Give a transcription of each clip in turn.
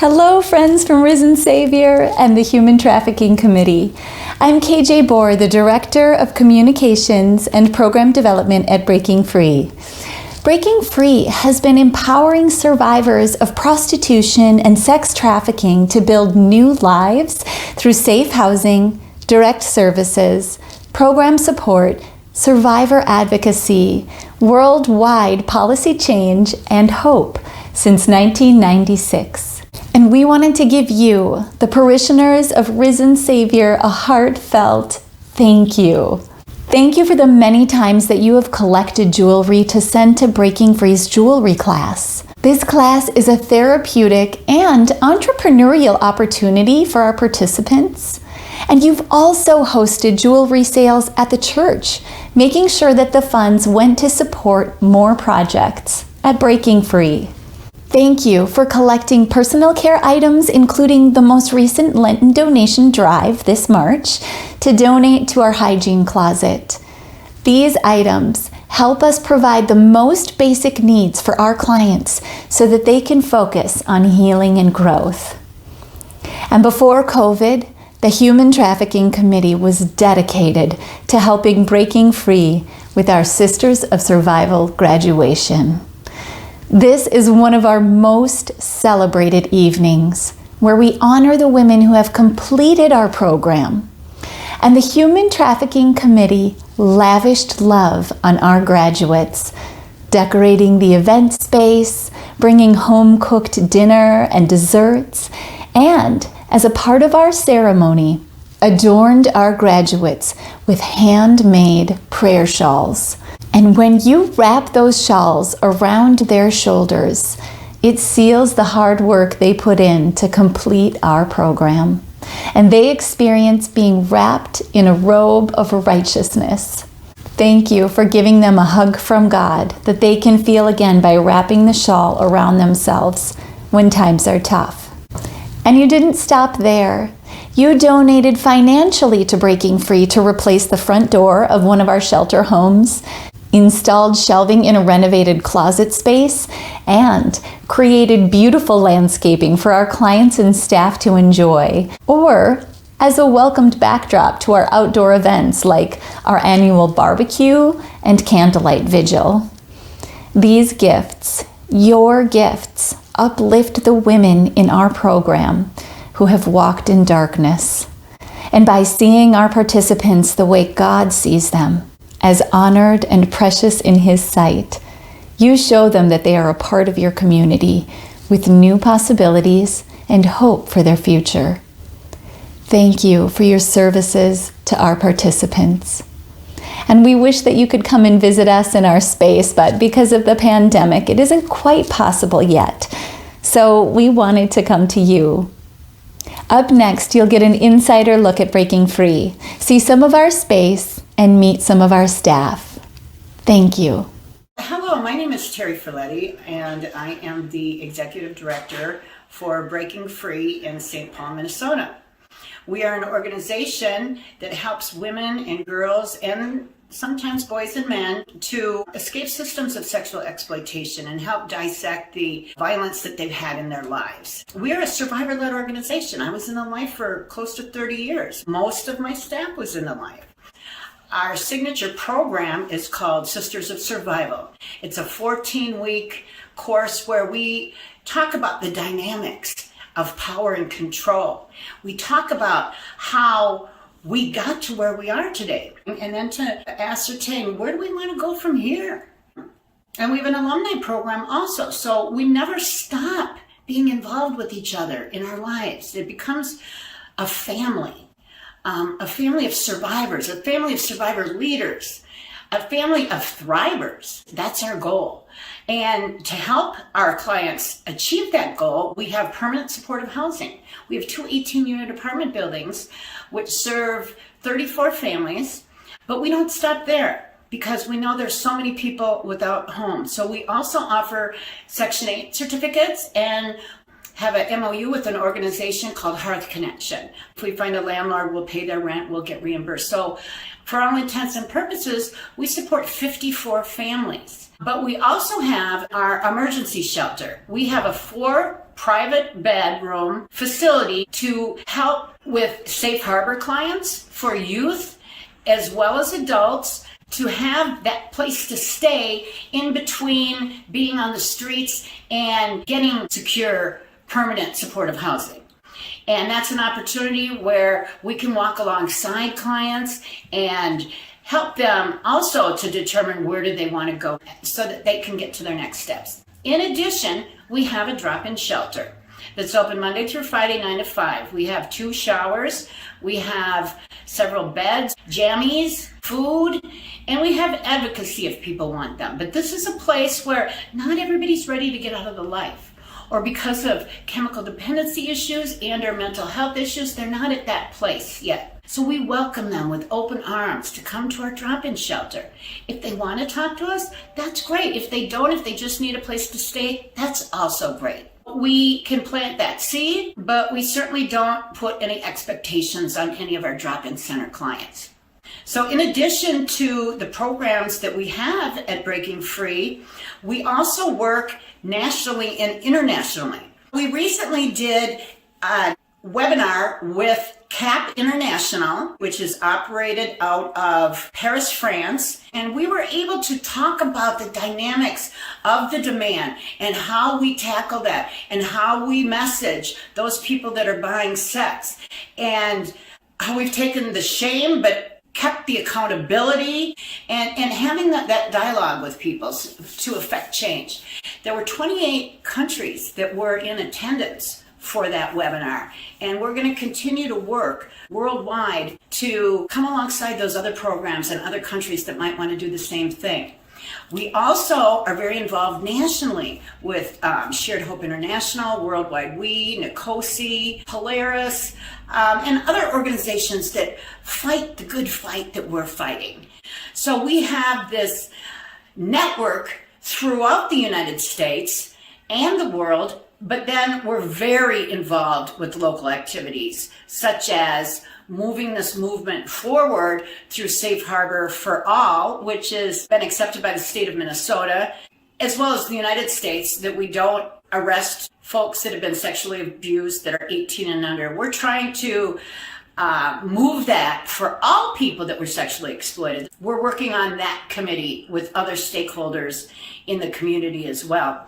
Hello, friends from Risen Savior and the Human Trafficking Committee. I'm KJ Bohr, the Director of Communications and Program Development at Breaking Free. Breaking Free has been empowering survivors of prostitution and sex trafficking to build new lives through safe housing, direct services, program support, survivor advocacy, worldwide policy change, and hope since 1996. And we wanted to give you, the parishioners of Risen Savior, a heartfelt thank you. Thank you for the many times that you have collected jewelry to send to Breaking Free's jewelry class. This class is a therapeutic and entrepreneurial opportunity for our participants. And you've also hosted jewelry sales at the church, making sure that the funds went to support more projects at Breaking Free. Thank you for collecting personal care items, including the most recent Lenten donation drive this March, to donate to our hygiene closet. These items help us provide the most basic needs for our clients so that they can focus on healing and growth. And before COVID, the Human Trafficking Committee was dedicated to helping Breaking Free with our Sisters of Survival graduation. This is one of our most celebrated evenings, where we honor the women who have completed our program. And the Human Trafficking Committee lavished love on our graduates, decorating the event space, bringing home-cooked dinner and desserts, and as a part of our ceremony, adorned our graduates with handmade prayer shawls. And when you wrap those shawls around their shoulders, it seals the hard work they put in to complete our program. And they experience being wrapped in a robe of righteousness. Thank you for giving them a hug from God that they can feel again by wrapping the shawl around themselves when times are tough. And you didn't stop there. You donated financially to Breaking Free to replace the front door of one of our shelter homes, installed shelving in a renovated closet space, and created beautiful landscaping for our clients and staff to enjoy, or as a welcomed backdrop to our outdoor events like our annual barbecue and candlelight vigil. These gifts, your gifts, uplift the women in our program who have walked in darkness. And by seeing our participants the way God sees them, as honored and precious in His sight, you show them that they are a part of your community with new possibilities and hope for their future. Thank you for your services to our participants. And we wish that you could come and visit us in our space, but because of the pandemic, it isn't quite possible yet. So we wanted to come to you. Up next, you'll get an insider look at Breaking Free, see some of our space, and meet some of our staff. Thank you. Hello, my name is Terry Folletti, and I am the Executive Director for Breaking Free in St. Paul, Minnesota. We are an organization that helps women and girls, and sometimes boys and men, to escape systems of sexual exploitation and help dissect the violence that they've had in their lives. We are a survivor-led organization. I was in the life for close to 30 years. Most of my staff was in the life. Our signature program is called Sisters of Survival. It's a 14-week course where we talk about the dynamics of power and control. We talk about how we got to where we are today, and then to ascertain, where do we want to go from here? And we have an alumni program also, so we never stop being involved with each other in our lives. It becomes a family of survivors, a family of survivor leaders, a family of thrivers. That's our goal. And to help our clients achieve that goal, we have permanent supportive housing. We have 2 18-unit apartment buildings which serve 34 families, but we don't stop there because we know there's so many people without homes. So we also offer Section 8 certificates and have an MOU with an organization called Hearth Connection. If we find a landlord, we'll pay their rent, we'll get reimbursed. So for all intents and purposes, we support 54 families. But we also have our emergency shelter. We have a 4 private bedroom facility to help with safe harbor clients for youth as well as adults, to have that place to stay in between being on the streets and getting secure, permanent supportive housing. And that's an opportunity where we can walk alongside clients and help them also to determine where do they want to go so that they can get to their next steps. In addition, we have a drop-in shelter that's open Monday through Friday, 9 to 5. We have 2 showers, we have several beds, jammies, food, and we have advocacy if people want them. But this is a place where not everybody's ready to get out of the life, or because of chemical dependency issues and or mental health issues, they're not at that place yet. So we welcome them with open arms to come to our drop-in shelter. If they want to talk to us, that's great. If they don't, if they just need a place to stay, that's also great. We can plant that seed, but we certainly don't put any expectations on any of our drop-in center clients. So in addition to the programs that we have at Breaking Free, we also work nationally and internationally. We recently did a webinar with CAP International, which is operated out of Paris, France, and we were able to talk about the dynamics of the demand and how we tackle that and how we message those people that are buying sex, and how we've taken the shame but kept the accountability and having that dialogue with people to affect change. There were 28 countries that were in attendance for that webinar, and we're going to continue to work worldwide to come alongside those other programs and other countries that might want to do the same thing. We also are very involved nationally with Shared Hope International, Worldwide We, Nicosi, Polaris, and other organizations that fight the good fight that we're fighting. So we have this network throughout the United States and the world, but then we're very involved with local activities, such as moving this movement forward through Safe Harbor for All, which has been accepted by the state of Minnesota, as well as the United States, that we don't arrest folks that have been sexually abused that are 18 and under. We're trying to move that for all people that were sexually exploited. We're working on that committee with other stakeholders in the community as well.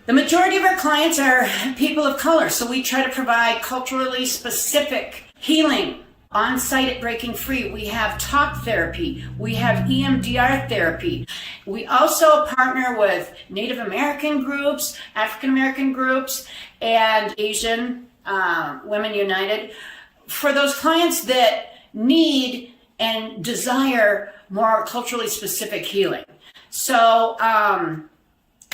The majority of our clients are people of color, so we try to provide culturally specific healing on site at Breaking Free. We have talk therapy, we have EMDR therapy. We also partner with Native American groups, African American groups, and Asian Women United for those clients that need and desire more culturally specific healing. So,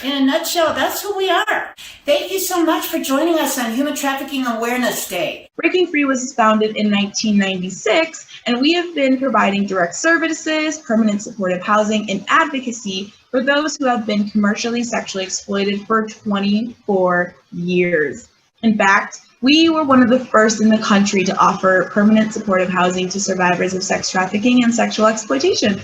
in a nutshell, that's who we are. Thank you so much for joining us on Human Trafficking Awareness Day. Breaking Free was founded in 1996, and we have been providing direct services, permanent supportive housing, and advocacy for those who have been commercially sexually exploited for 24 years. In fact, we were one of the first in the country to offer permanent supportive housing to survivors of sex trafficking and sexual exploitation.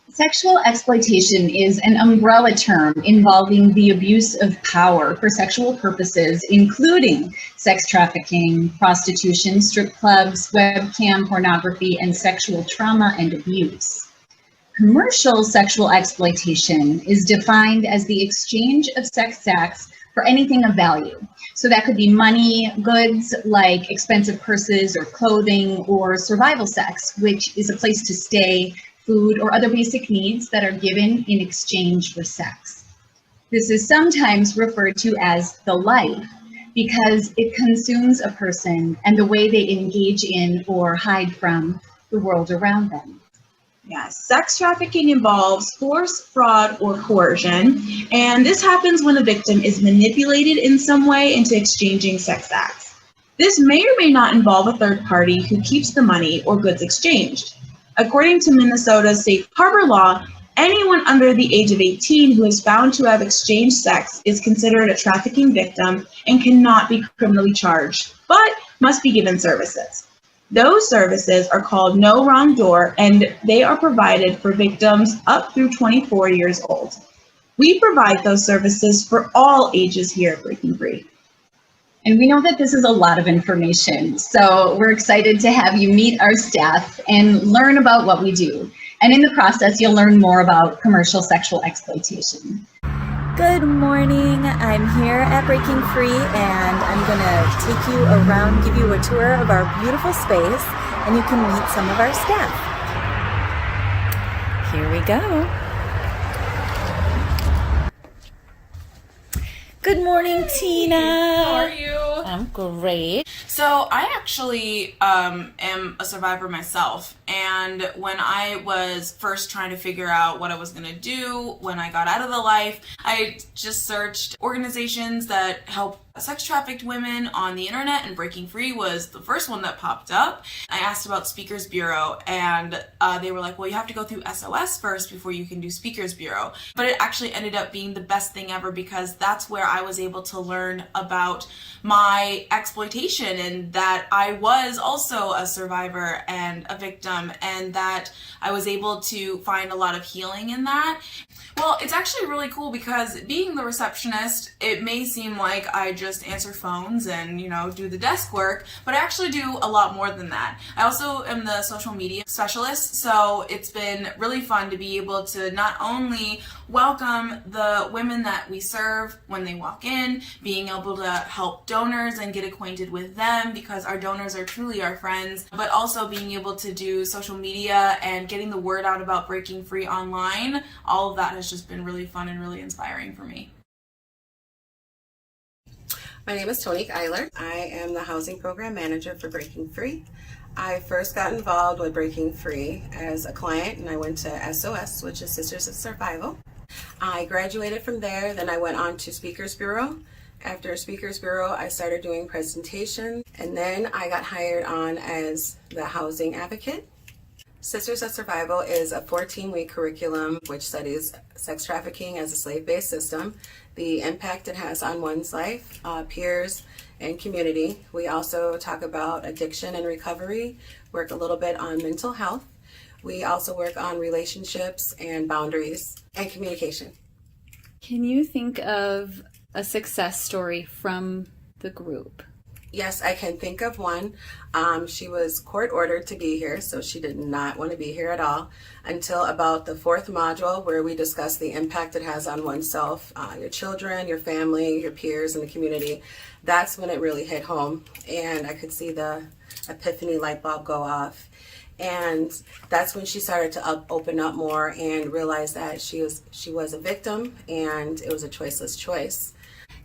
Sexual exploitation is an umbrella term involving the abuse of power for sexual purposes, including sex trafficking, prostitution, strip clubs, webcam pornography, and sexual trauma and abuse. Commercial sexual exploitation is defined as the exchange of sex acts for anything of value. So that could be money, goods like expensive purses or clothing, or survival sex, which is a place to stay, food, or other basic needs that are given in exchange for sex. This is sometimes referred to as the life because it consumes a person and the way they engage in or hide from the world around them. Yes, sex trafficking involves force, fraud, or coercion, and this happens when a victim is manipulated in some way into exchanging sex acts. This may or may not involve a third party who keeps the money or goods exchanged. According to Minnesota's Safe Harbor law, Anyone under the age of 18 who is found to have exchanged sex is considered a trafficking victim and cannot be criminally charged, but must be given services. Those services are called No Wrong Door, and they are provided for victims up through 24 years old. We provide those services for all ages here at Breaking Free. And we know that this is a lot of information, so we're excited to have you meet our staff and learn about what we do. And in the process, you'll learn more about commercial sexual exploitation. Good morning. I'm here at Breaking Free, and I'm going to take you around, give you a tour of our beautiful space, and you can meet some of our staff. Here we go. Good morning, Tina. How are you? I'm great. So I actually am a survivor myself, and when I was first trying to figure out what I was going to do when I got out of the life, I just searched organizations that help sex trafficked women on the internet, and Breaking Free was the first one that popped up. I asked about Speakers Bureau, and they were like, well, you have to go through SOS first before you can do Speakers Bureau. But it actually ended up being the best thing ever, because that's where I was able to learn about my exploitation, and that I was also a survivor and a victim, and that I was able to find a lot of healing in that. Well, it's actually really cool, because being the receptionist, it may seem like I just answer phones and, do the desk work, but I actually do a lot more than that. I also am the social media specialist, so it's been really fun to be able to not only welcome the women that we serve when they walk in, being able to help donors and get acquainted with them, because our donors are truly our friends, but also being able to do social media and getting the word out about Breaking Free online. All of that has just been really fun and really inspiring for me. My name is Tonique. I am the Housing Program Manager for Breaking Free. I first got involved with Breaking Free as a client, and I went to SOS, which is Sisters of Survival. I graduated from there, then I went on to Speakers Bureau. After Speakers Bureau, I started doing presentations, and then I got hired on as the housing advocate. Sisters of Survival is a 14-week curriculum which studies sex trafficking as a slave-based system, the impact it has on one's life, peers, and community. We also talk about addiction and recovery, work a little bit on mental health. We also work on relationships and boundaries and communication. Can you think of a success story from the group? Yes, I can think of one. She was court ordered to be here, so she did not want to be here at all until about the 4th module, where we discuss the impact it has on oneself, your children, your family, your peers, and the community. That's when it really hit home, and I could see the epiphany light bulb go off. And that's when she started to open up more and realize that she was a victim, and it was a choiceless choice.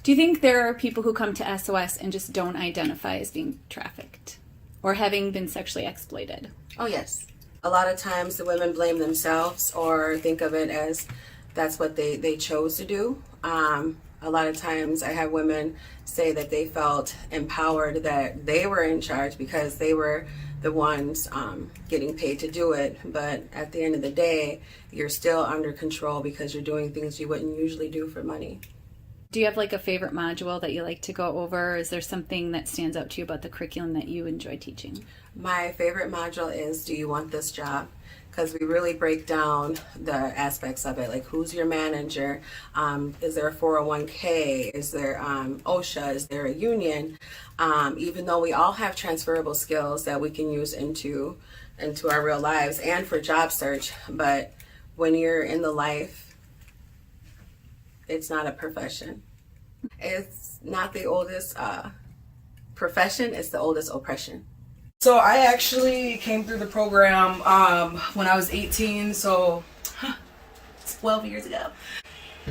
Do you think there are people who come to SOS and just don't identify as being trafficked or having been sexually exploited? Oh, yes. A lot of times the women blame themselves or think of it as that's what they chose to do. A lot of times I have women say that they felt empowered, that they were in charge because they were the ones getting paid to do it. But at the end of the day, you're still under control because you're doing things you wouldn't usually do for money. Do you have like a favorite module that you like to go over? Is there something that stands out to you about the curriculum that you enjoy teaching? My favorite module is Do You Want This Job? Because we really break down the aspects of it, like who's your manager, is there a 401k, is there OSHA, is there a union, even though we all have transferable skills that we can use into our real lives and for job search, but when you're in the life, it's not a profession. It's not the oldest profession, it's the oldest oppression. So I actually came through the program when I was 18, so 12 years ago.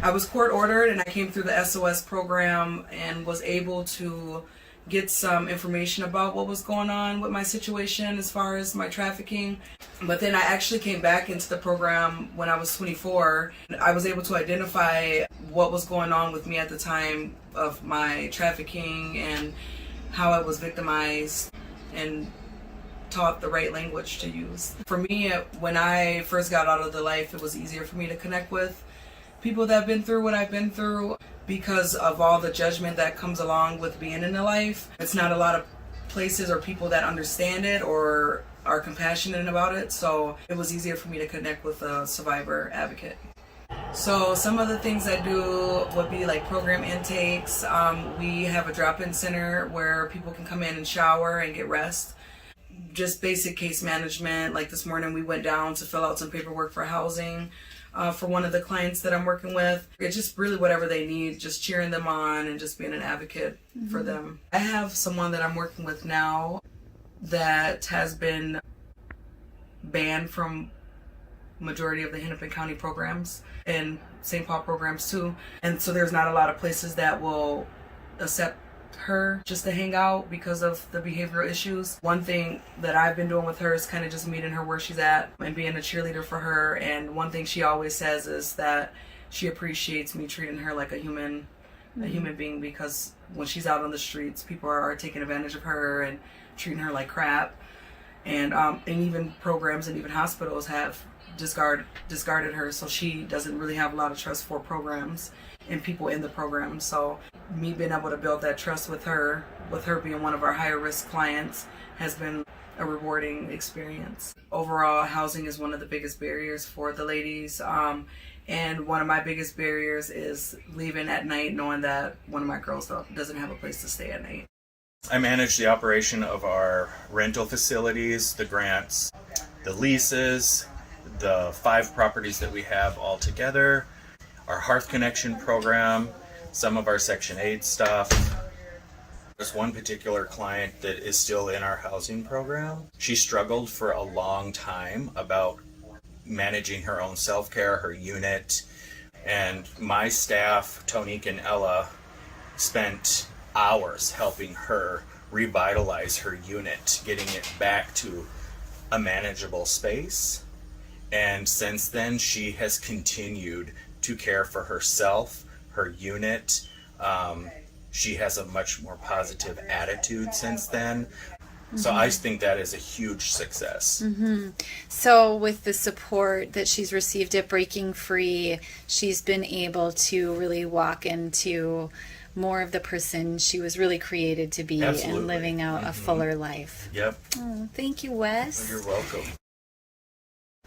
I was court ordered, and I came through the SOS program and was able to get some information about what was going on with my situation as far as my trafficking. But then I actually came back into the program when I was 24. I was able to identify what was going on with me at the time of my trafficking and how I was victimized, and taught the right language to use. For me, when I first got out of the life, it was easier for me to connect with people that have been through what I've been through because of all the judgment that comes along with being in the life. It's not a lot of places or people that understand it or are compassionate about it, so it was easier for me to connect with a survivor advocate. So some of the things I do would be like program intakes. We have a drop-in center where people can come in and shower and get rest. Just basic case management. Like this morning we went down to fill out some paperwork for housing for one of the clients that I'm working with. It's just really whatever they need, just cheering them on and just being an advocate for them. I have someone that I'm working with now that has been banned from majority of the Hennepin County programs and St. Paul programs too. And so there's not a lot of places that will accept her just to hang out because of the behavioral issues. One thing that I've been doing with her is kind of just meeting her where she's at and being a cheerleader for her. And one thing she always says is that she appreciates me treating her like a human being, because when she's out on the streets, people are taking advantage of her and treating her like crap. And even programs and even hospitals have discarded her, so she doesn't really have a lot of trust for programs and people in the program. So me being able to build that trust with her being one of our higher risk clients, has been a rewarding experience. Overall, housing is one of the biggest barriers for the ladies, and one of my biggest barriers is leaving at night knowing that one of my girls doesn't have a place to stay at night. I manage the operation of our rental facilities, the grants, the leases, the 5 properties that we have all together, our Hearth Connection program, some of our Section 8 stuff. There's one particular client that is still in our housing program. She struggled for a long time about managing her own self-care, her unit, and my staff, Tonique and Ella, spent hours helping her revitalize her unit, getting it back to a manageable space. And since then, she has continued to care for herself, her unit. She has a much more positive attitude since then. So I think that is a huge success. So with the support that she's received at Breaking Free, she's been able to really walk into more of the person she was really created to be. Absolutely. And living out a fuller life. Yep. Oh, thank you, Wes. You're welcome.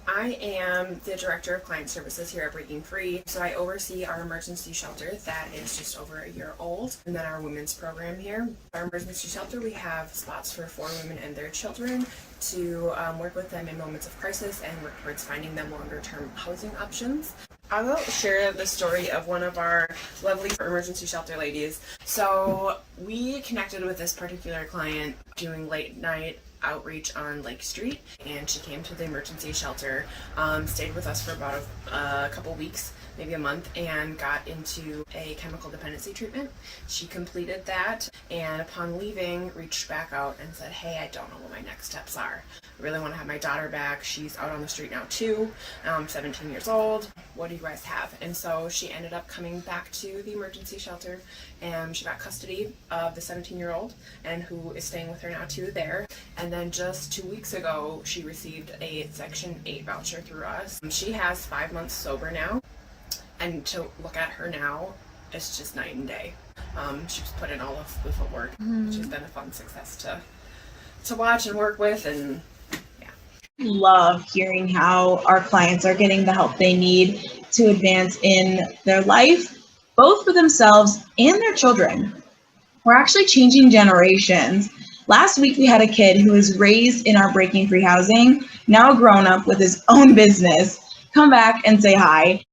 I am the Director of Client Services here at Breaking Free. So I oversee our emergency shelter that is just over a year old, and then our women's program here. Our emergency shelter, we have spots for 4 women and their children to work with them in moments of crisis and work towards finding them longer-term housing options. I will share the story of one of our lovely emergency shelter ladies. So we connected with this particular client doing late night outreach on Lake Street, and she came to the emergency shelter, stayed with us for about a couple weeks, maybe a month, and got into a chemical dependency treatment. She completed that, and upon leaving, reached back out and said, hey, I don't know what my next steps are. I really want to have my daughter back. She's out on the street now too, 17 years old. What do you guys have? And so she ended up coming back to the emergency shelter, and she got custody of the 17-year-old and who is staying with her now too there. And then just 2 weeks ago, she received a Section 8 voucher through us. She has 5 months sober now, and to look at her now, it's just night and day. She's put in all of the footwork. She's been a fun success to watch and work with, and love hearing how our clients are getting the help they need to advance in their life, both for themselves and their children. We're actually changing generations. Last week, we had a kid who was raised in our Breaking Free housing, now grown up with his own business, come back and say hi.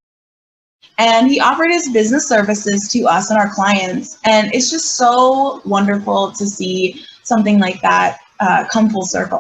And he offered his business services to us and our clients. And it's just so wonderful to see something like that come full circle.